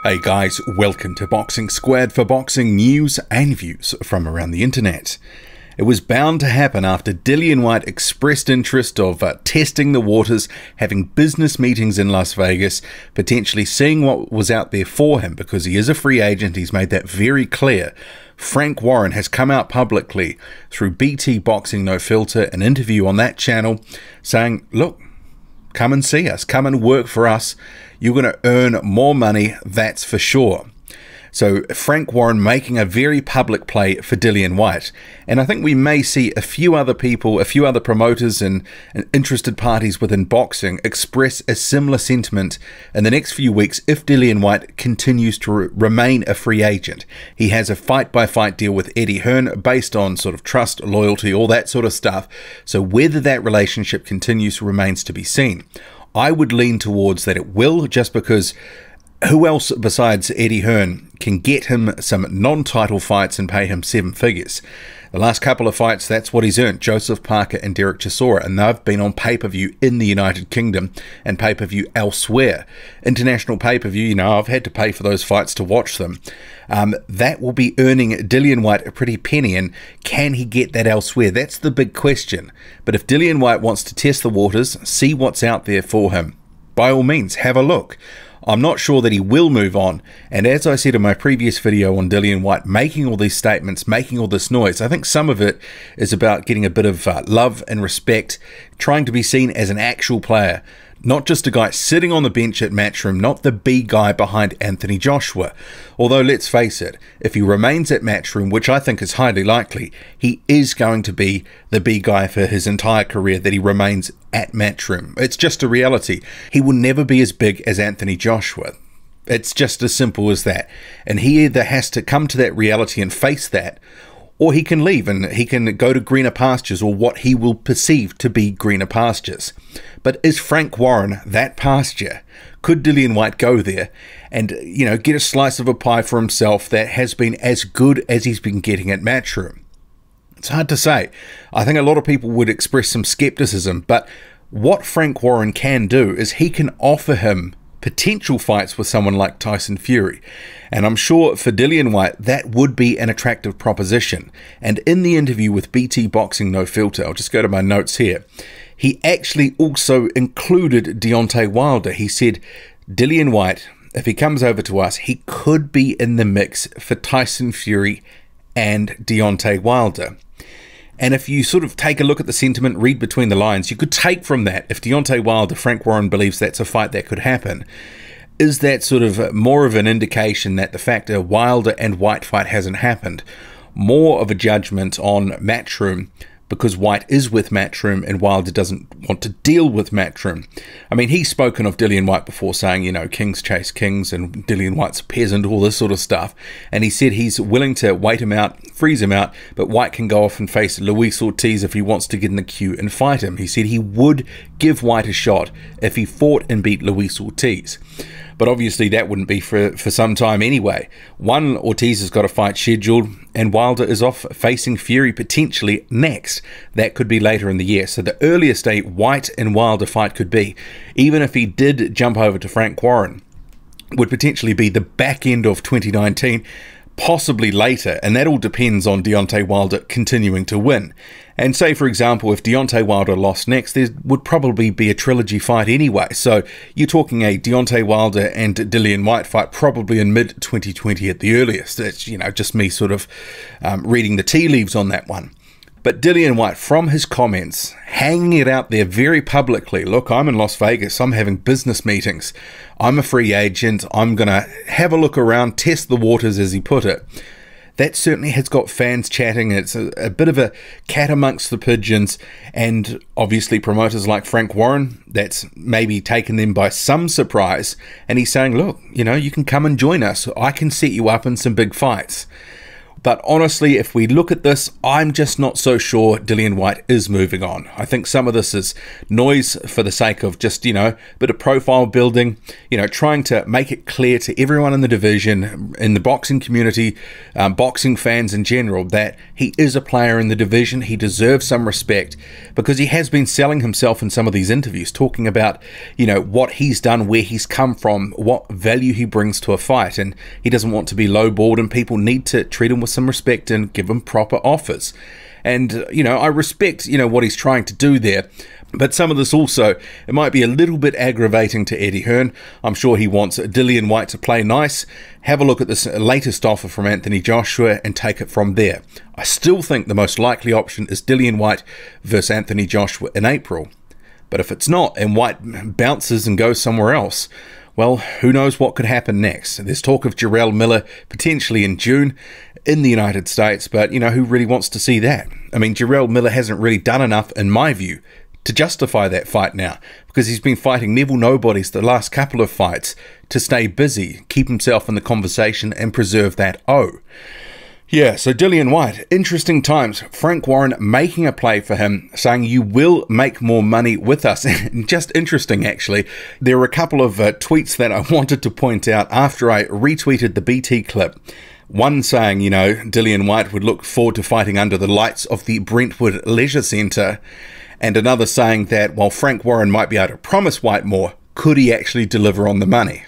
Hey guys, welcome to Boxing Squad for boxing news and views from around the internet. It was bound to happen after Dillian White expressed interest of testing the waters, having business meetings in Las Vegas, potentially seeing what was out there for him because he is a free agent. He's made that very clear. Frank Warren has come out publicly through BT Boxing No Filter, an interview on that channel, saying, look, come and see us, come and work for us. You're going to earn more money, that's for sure. So Frank Warren making a very public play for Dillian White. And I think we may see a few other people, a few other promoters and interested parties within boxing express a similar sentiment in the next few weeks if Dillian White continues to remain a free agent. He has a fight-by-fight deal with Eddie Hearn based on sort of trust, loyalty, all that sort of stuff. So whether that relationship continues remains to be seen. I would lean towards that it will, just because who else besides Eddie Hearn can get him some non-title fights and pay him 7 figures? The last couple of fights, that's what he's earned. Joseph Parker and Derek Chisora, and they've been on pay-per-view in the United Kingdom and pay-per-view elsewhere. International pay-per-view, you know, I've had to pay for those fights to watch them. That will be earning Dillian White a pretty penny, and can he get that elsewhere? That's the big question. But if Dillian White wants to test the waters, see what's out there for him, by all means, have a look. I'm not sure that he will move on, and as I said in my previous video on Dillian White making all these statements, making all this noise, I think some of it is about getting a bit of love and respect, trying to be seen as an actual player, not just a guy sitting on the bench at Matchroom, not the B guy behind Anthony Joshua. Although let's face it, if he remains at Matchroom, which I think is highly likely, he is going to be the B guy for his entire career, that he remains at Matchroom. It's just a reality. He will never be as big as Anthony Joshua. It's just as simple as that. And he either has to come to that reality and face that, or he can leave and he can go to greener pastures, or what he will perceive to be greener pastures. But is Frank Warren that pasture? Could Dillian White go there and, you know, get a slice of a pie for himself that has been as good as he's been getting at Matchroom? It's hard to say. I think a lot of people would express some skepticism, but what Frank Warren can do is he can offer him potential fights with someone like Tyson Fury. And I'm sure for Dillian White, that would be an attractive proposition. And in the interview with BT Boxing No Filter, I'll just go to my notes here, he actually also included Deontay Wilder. He said, Dillian White, if he comes over to us, he could be in the mix for Tyson Fury and Deontay Wilder. And if you sort of take a look at the sentiment, read between the lines, you could take from that, if Deontay Wilder, Frank Warren believes that's a fight that could happen, is that sort of more of an indication that the fact a Wilder and White fight hasn't happened, more of a judgment on Matchroom, because White is with Matchroom and Wilder doesn't want to deal with Matchroom. I mean, he's spoken of Dillian White before, saying, you know, kings chase kings and Dillian White's a peasant, all this sort of stuff. And he said he's willing to wait him out, freeze him out, but White can go off and face Luis Ortiz if he wants to get in the queue and fight him. He said he would give White a shot if he fought and beat Luis Ortiz. But obviously that wouldn't be for some time anyway. One, Ortiz has got a fight scheduled, and Wilder is off facing Fury potentially next. That could be later in the year. So the earliest a White and Wilder fight could be, even if he did jump over to Frank Warren, would potentially be the back end of 2019, possibly later, and that all depends on Deontay Wilder continuing to win. And say, for example, if Deontay Wilder lost next, there would probably be a trilogy fight anyway. So you're talking a Deontay Wilder and Dillian White fight probably in mid-2020 at the earliest. That's, you know, just me sort of reading the tea leaves on that one. But Dillian White, from his comments, hanging it out there very publicly, look, I'm in Las Vegas, I'm having business meetings, I'm a free agent, I'm going to have a look around, test the waters, as he put it. That certainly has got fans chatting. It's a bit of a cat amongst the pigeons, and obviously promoters like Frank Warren, that's maybe taken them by some surprise, and he's saying, look, you know, you can come and join us, I can set you up in some big fights. But honestly, if we look at this, I'm just not so sure Dillian Whyte is moving on. I think some of this is noise for the sake of just, a bit of profile building, trying to make it clear to everyone in the division, in the boxing community, boxing fans in general, that he is a player in the division. He deserves some respect because he has been selling himself in some of these interviews, talking about, what he's done, where he's come from, what value he brings to a fight, and he doesn't want to be lowballed, and people need to treat him with some respect and give him proper offers. And I respect what he's trying to do there, but some of this also, it might be a little bit aggravating to Eddie Hearn. I'm sure he wants Dillian Whyte to play nice, have a look at this latest offer from Anthony Joshua and take it from there. I still think the most likely option is Dillian Whyte versus Anthony Joshua in April. But if it's not and Whyte bounces and goes somewhere else, well, who knows what could happen next. There's talk of Jarrell Miller potentially in June in the United States, but who really wants to see that? I mean, Jarrell Miller hasn't really done enough, in my view, to justify that fight now, because he's been fighting Neville Nobodies the last couple of fights to stay busy, keep himself in the conversation and preserve that O. Yeah, so Dillian Whyte, interesting times. Frank Warren making a play for him, saying you will make more money with us. Just interesting, actually. There were a couple of tweets that I wanted to point out after I retweeted the BT clip. One saying, Dillian Whyte would look forward to fighting under the lights of the Brentwood Leisure Centre. And another saying that while Frank Warren might be able to promise Whyte more, could he actually deliver on the money?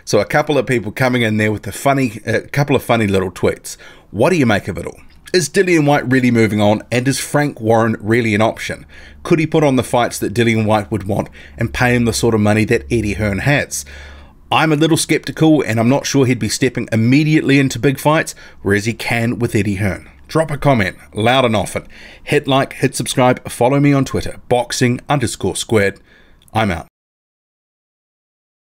So a couple of people coming in there with a couple of funny little tweets. What do you make of it all? Is Dillian Whyte really moving on, and is Frank Warren really an option? Could he put on the fights that Dillian Whyte would want and pay him the sort of money that Eddie Hearn has? I'm a little skeptical, and I'm not sure he'd be stepping immediately into big fights, whereas he can with Eddie Hearn. Drop a comment, loud and often. Hit like, hit subscribe, follow me on Twitter, boxing_squared. I'm out.